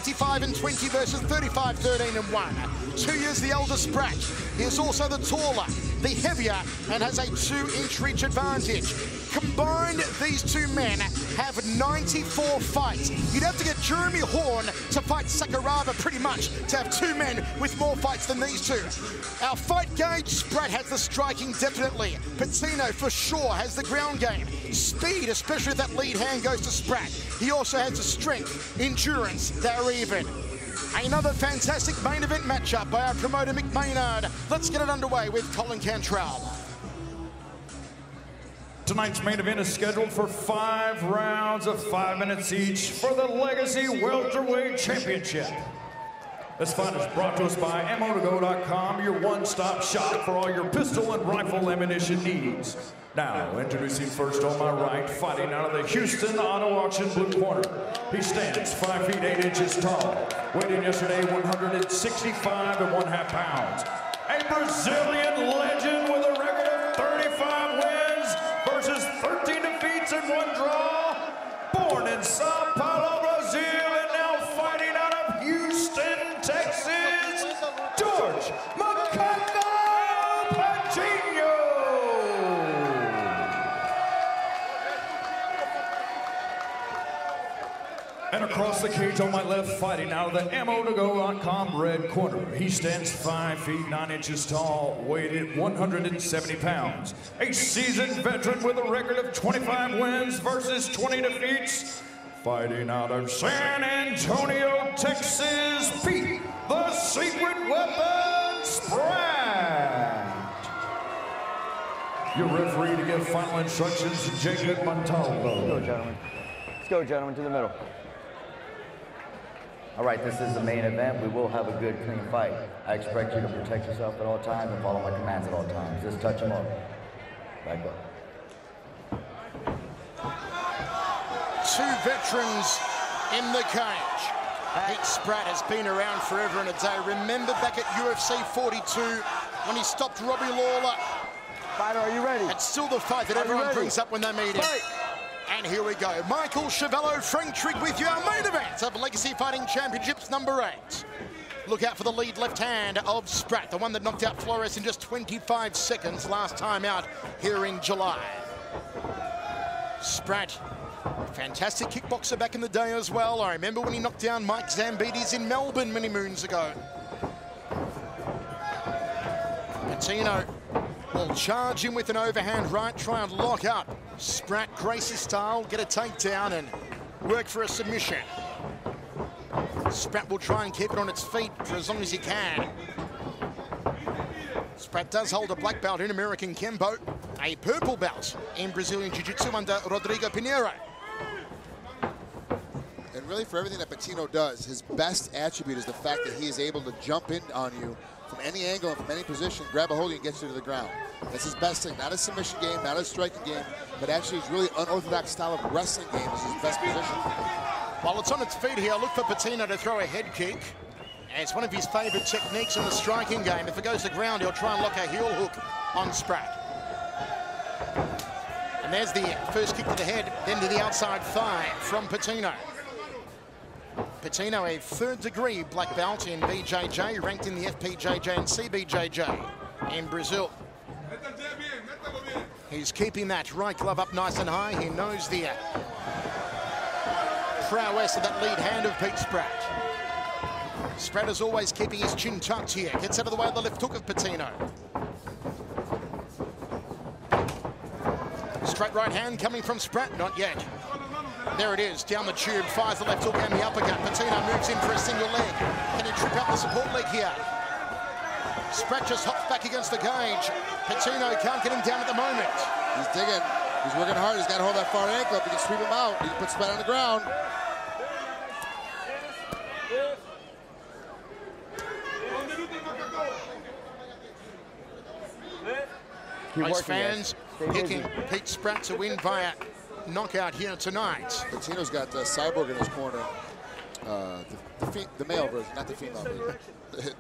25-20 versus 35-13-1. 2 years the elder Spratt. He is also the taller, the heavier, and has a 2-inch reach advantage. Combined, these two men have 94 fights. You'd have to get Jeremy Horn to fight Sakuraba pretty much to have two men with more fights than these two. Our fight gauge, Spratt has the striking definitely. Patino for sure has the ground game. Speed, especially if that lead hand goes to Spratt. He also has the strength, endurance, they're even. Another fantastic main event matchup by our promoter Mick Maynard. Let's get it underway with Colin Cantrell. Tonight's main event is scheduled for 5 rounds of 5 minutes each for the Legacy Welterweight Championship. This fight is brought to us by ammo2go.com, your one-stop shop for all your pistol and rifle ammunition needs. Now, introducing first on my right, fighting out of the Houston Auto Auction blue corner. He stands 5 feet 8 inches tall, weighed in yesterday 165 1/2 pounds. A Brazilian legend with a record of 35 wins versus 13 defeats and 1 draw. Born in Sao Paulo, Brazil, and now fighting out of Houston, Texas, Jorge Patino. And across the cage on my left, fighting out of the ammo2go.com red corner. He stands 5 feet 9 inches tall, weighed at 170 pounds. A seasoned veteran with a record of 25 wins versus 20 defeats. Fighting out of San Antonio, Texas, Pete, the Secret Weapon, Spratt. Your referee to give final instructions, Jacob Montalvo. Let's go, gentlemen. Let's go, gentlemen, to the middle. All right, this is the main event. We will have a good, clean fight. I expect you to protect yourself at all times and follow my commands at all times. Just touch them up. Back up. Two veterans in the cage. Pete Spratt has been around forever and a day. Remember back at UFC 42 when he stopped Robbie Lawler. Fighter, are you ready? It's still the fight that everyone brings up when they meet him. Fight. And here we go. Michael Chavello, Frank Trigg with you. Our main event of Legacy Fighting Championships number 8. Look out for the lead left hand of Spratt, the one that knocked out Flores in just 25 seconds last time out here in July. Spratt, fantastic kickboxer back in the day as well. I remember when he knocked down Mike Zambides in Melbourne many moons ago. Patino will charge him with an overhand right, try and lock up. Spratt, Gracie style, get a takedown and work for a submission. Spratt will try and keep it on its feet for as long as he can. Spratt does hold a black belt in American Kempo, a purple belt in Brazilian Jiu-Jitsu under Rodrigo Pinheiro. And really for everything that Patino does, his best attribute is the fact that he is able to jump in on you from any angle and from any position, grab a hold of you and get you to the ground. That's his best thing, not a submission game, not a striking game, but actually his really unorthodox style of wrestling game is his best position. While it's on its feet here, look for Patino to throw a head kick. And it's one of his favorite techniques in the striking game. If it goes to the ground, he'll try and lock a heel hook on Spratt. And there's the first kick to the head, then to the outside thigh from Patino. Patino, a 3rd degree black belt in BJJ, ranked in the FPJJ and CBJJ in Brazil. He's keeping that right glove up nice and high. He knows the prowess of that lead hand of Pete Spratt. Spratt is always keeping his chin tucked here. Gets out of the way of the left hook of Patino. Straight right hand coming from Spratt, not yet. There it is, down the tube, fires the left hook and the uppercut. Patino moves in for a single leg. Can he trip out the support leg here? Spratt just hops back against the cage. Patino can't get him down at the moment. He's digging, he's working hard, he's got to hold that far ankle up, he can sweep him out, he can put Spratt on the ground. Most fans picking Pete Spratt to win via knockout here tonight. Patino's got Cyborg in his corner. The male version, not the female version.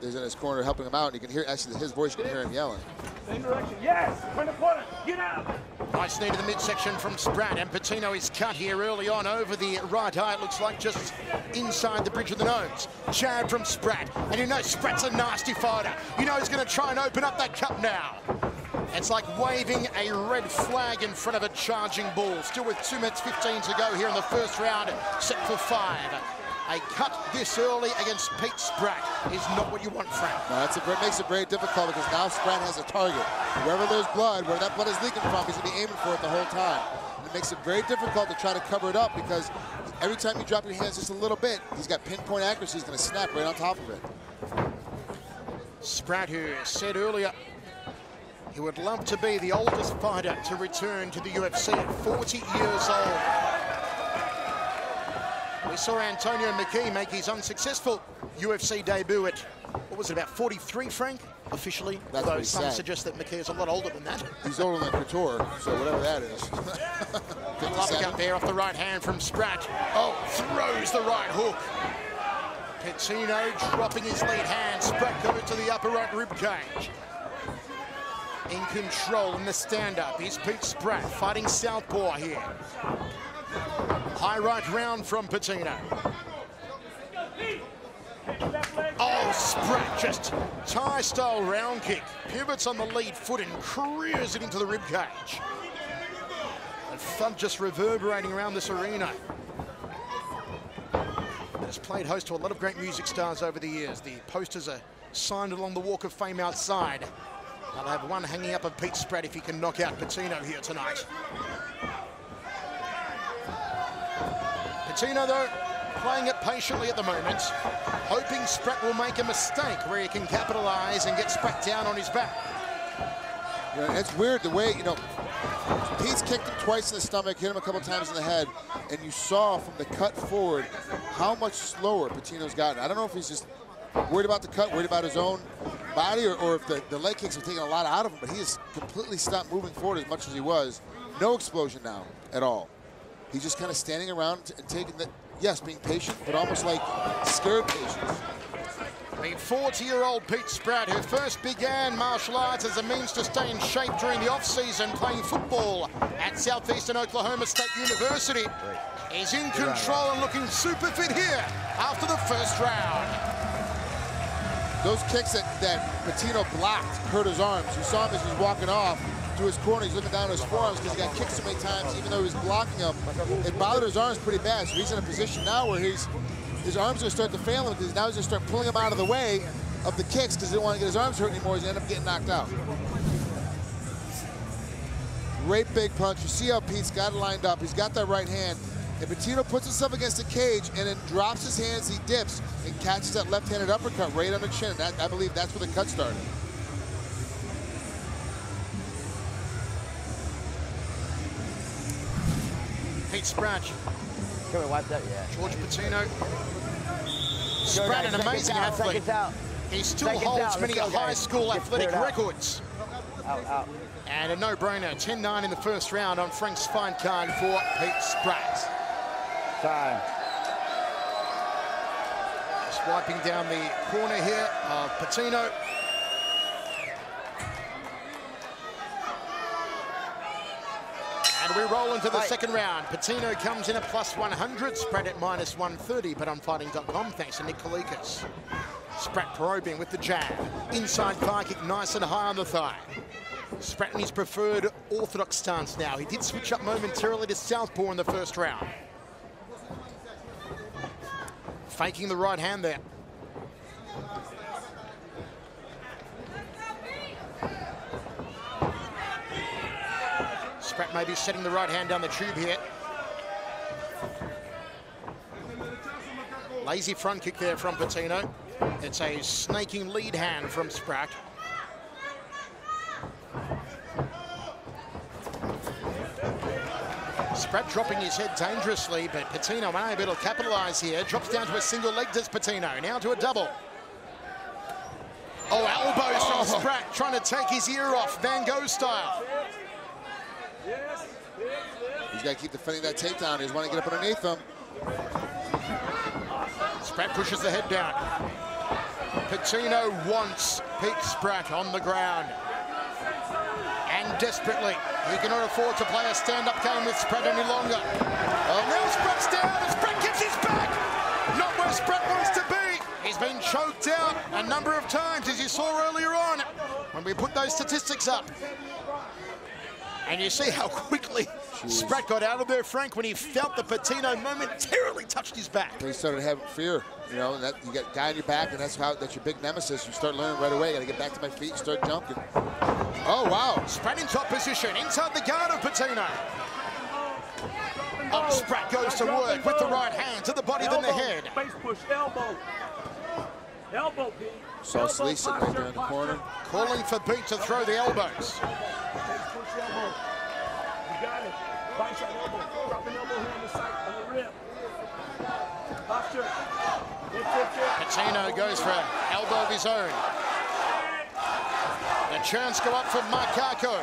Is in his corner helping him out, and you can hear, actually his voice, you can hear him yelling. Same direction, yes! Turn the corner, get out! Nice knee to the midsection from Spratt, and Patino is cut here early on over the right eye. It looks like just inside the bridge of the nose. Jab from Spratt, and you know Spratt's a nasty fighter. You know he's going to try and open up that cut now. It's like waving a red flag in front of a charging bull. Still with 2 minutes 15 to go here in the first round, set for 5. A cut this early against Pete Spratt is not what you want, Frank. No, it makes it very difficult because now Spratt has a target. Wherever there's blood, where that blood is leaking from, he's going to be aiming for it the whole time. And it makes it very difficult to try to cover it up because every time you drop your hands just a little bit, he's got pinpoint accuracy. He's going to snap right on top of it. Spratt, who said earlier he would love to be the oldest fighter to return to the UFC at 40 years old. We saw Antonio McKee make his unsuccessful UFC debut at, what was it, about 43, Frank, officially? That's Though some suggest that McKee is a lot older than that. He's older than Couture, so whatever that is. Uppercut there off the right hand from Spratt. Oh, throws the right hook. Patino dropping his lead hand. Spratt goes to the upper right rib cage. In control in the stand-up is Pete Spratt, fighting southpaw here. High right round from Patino. Oh, Spratt just Thai-style round kick. Pivots on the lead foot and careers it into the rib cage. And thud just reverberating around this arena. Has played host to a lot of great music stars over the years. The posters are signed along the Walk of Fame outside. They'll have one hanging up of Pete Spratt if he can knock out Patino here tonight. Patino, though, playing it patiently at the moment, hoping Spratt will make a mistake where he can capitalize and get Spratt down on his back. Yeah, it's weird the way, you know, Pete's kicked him twice in the stomach, hit him a couple times in the head, and you saw from the cut forward how much slower Patino's gotten. I don't know if he's just worried about the cut, worried about his own body, or if the leg kicks are taking a lot out of him, but he has completely stopped moving forward as much as he was. No explosion now at all. He's just kind of standing around and taking the, yes, being patient, but almost like scared patience. The 40-year-old Pete Spratt, who first began martial arts as a means to stay in shape during the off-season playing football at Southeastern Oklahoma State University, is in control and looking super fit here after the first round. Those kicks that Patino blocked hurt his arms. You saw him as he was walking off to his corner. He's looking down at his forearms because he got kicked so many times, even though he was blocking them. It bothered his arms pretty bad, so he's in a position now where his arms are going to start to fail him because now he's going to start pulling him out of the way of the kicks because he didn't want to get his arms hurt anymore. He's going to end up getting knocked out. Great big punch. You see how Pete's got it lined up. He's got that right hand. And Patino puts himself against the cage and then drops his hands, he dips, and catches that left-handed uppercut right on the chin. I believe that's where the cut started. Pete Spratt. Can we wipe that? Yeah. George Patino. Spratt, an amazing athlete. He still holds many high school athletic records. Out. And a no-brainer, 10-9 in the first round on Frank's fight card for Pete Spratt. Time. Just wiping down the corner here of Patino. And we roll into the second round. Patino comes in at +100, Spratt at -130, but on fighting.com, thanks to Nick Kalikas. Spratt probing with the jab. Inside thigh kick, nice and high on the thigh. Spratt in his preferred orthodox stance now. He did switch up momentarily to southpaw in the first round. Faking the right hand there. Spratt maybe setting the right hand down the tube here. Lazy front kick there from Patino. It's a snaking lead hand from Spratt. Spratt dropping his head dangerously, but Patino unable to capitalize here. Drops down to a single leg, does Patino. Now to a double. Oh, elbows from Spratt, trying to take his ear off, Van Gogh style. He's got to keep defending that takedown. He doesn't want to get up underneath him. Spratt pushes the head down. Patino wants Pete Spratt on the ground. And desperately. He cannot afford to play a stand-up game with Spratt any longer. Oh, now Spratt's down, and Spratt gives his back. Not where Spratt wants to be. He's been choked out a number of times, as you saw earlier on when we put those statistics up. And you see how quickly Spratt got out of there, Frank, when he felt the Patino momentarily touched his back. He started having fear, you know, and that you got a guy on your back, and that's your big nemesis. You start learning right away. Got to get back to my feet and start jumping. Oh, wow. Spratt in top position, inside the guard of Patino. Oh, Spratt goes to work with the right hand to the body, then the head. Face push, elbow. Elbow, Pete. Saw Slee sitting right there in the corner. Calling for Pete to throw the elbows. Face push, elbow. You got it. Bicep elbow. Drop an elbow here on the side, on the rib. Posture. Patino goes for an elbow of his own. The chants go up for Makako.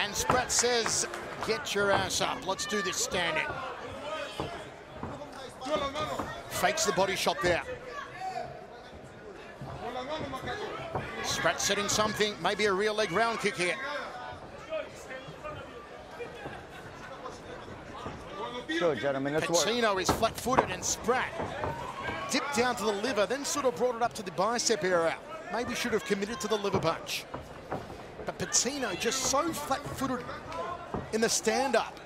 And Spratt says, get your ass up. Let's do this standing. Fakes the body shot there. Spratt setting something, maybe a rear leg round kick here. Sure, gentlemen, let's work. Patino is flat-footed, and Spratt dipped down to the liver, then sort of brought it up to the bicep area. Maybe should have committed to the liver punch. But Patino just so flat-footed in the stand-up.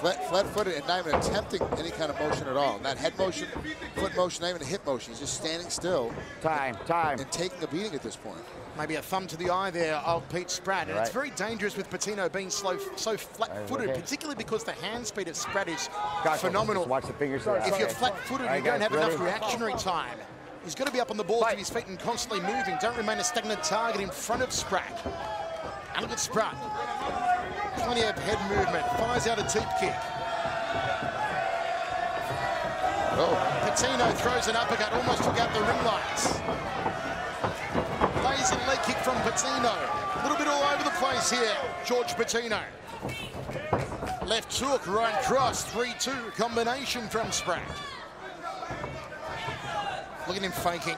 Flat-footed and not even attempting any kind of motion at all. Not head motion, foot motion, not even a hip motion. He's just standing still. Time. And taking a beating at this point. Maybe a thumb to the eye there of Pete Spratt. And right. It's very dangerous with Patino being so flat-footed, particularly because the hand speed of Spratt is phenomenal. Just watch the fingers. If you're flat-footed, you don't have enough reactionary time. He's got to be up on the balls of his feet and constantly moving. Don't remain a stagnant target in front of Spratt. And look at Spratt. Plenty of head movement. Fires out a deep kick. Oh. Patino throws an uppercut, almost took out the ring lights. Lays a leg kick from Patino. A little bit all over the place here, George Patino. Left hook, right cross, 3-2 combination from Spratt. Look at him faking.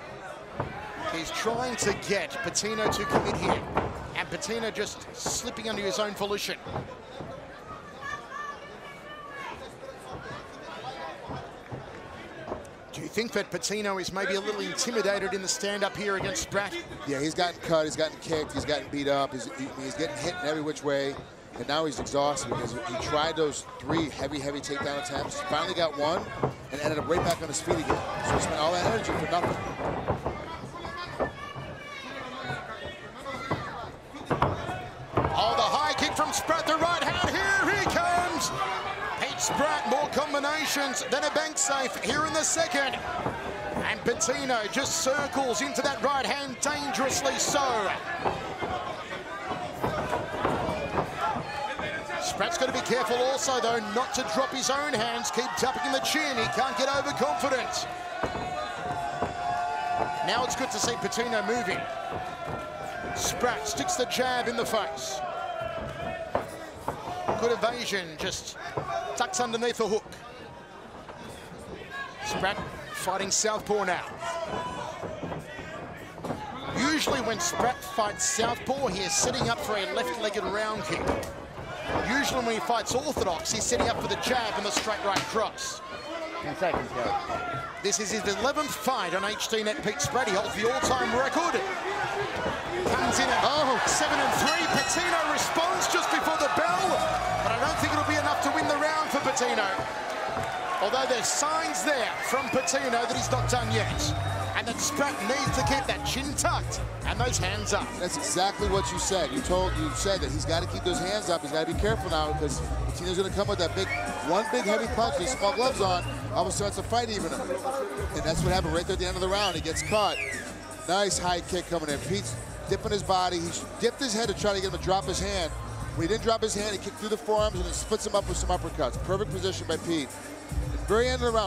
He's trying to get Patino to commit here. And Patino just slipping under his own volition. Do you think that Patino is maybe a little intimidated in the stand-up here against Spratt? Yeah, he's gotten cut, he's gotten kicked, he's gotten beat up, he's getting hit in every which way, and now he's exhausted because he tried those 3 heavy takedown attempts, finally got one, and ended up right back on his feet again. So he spent all that energy for nothing. Oh, the high kick from Spratt, the right hand, here he comes! Pete Spratt, more combinations than a bank safe here in the second. And Patino just circles into that right hand, dangerously so. Spratt's got to be careful also, though, not to drop his own hands, keep tapping the chin. He can't get overconfident. Now it's good to see Patino moving. Spratt sticks the jab in the face. Good evasion, just tucks underneath the hook. Spratt fighting southpaw now. Usually when Spratt fights southpaw, he is setting up for a left-legged round kick. Usually when he fights orthodox, he's setting up for the jab and the straight right cross. 10 seconds, go. This is his 11th fight on HDNet. Pete Spratt, he holds the all-time record. Comes in at 7-3. Patino responds just before the bell, but I don't think it'll be enough to win the round for Patino. Although there's signs there from Patino that he's not done yet, and that Spratt needs to keep that chin tucked and those hands up. That's exactly what you said. You said that he's got to keep those hands up. He's got to be careful now because Patino's going to come with that one big heavy punch with small gloves on. All of a sudden, it's a fight even. And that's what happened right there at the end of the round. He gets caught. Nice high kick coming in. Pete's dipping his body. He dipped his head to try to get him to drop his hand. When he didn't drop his hand, he kicked through the forearms and then splits him up with some uppercuts. Perfect position by Pete. At the very end of the round.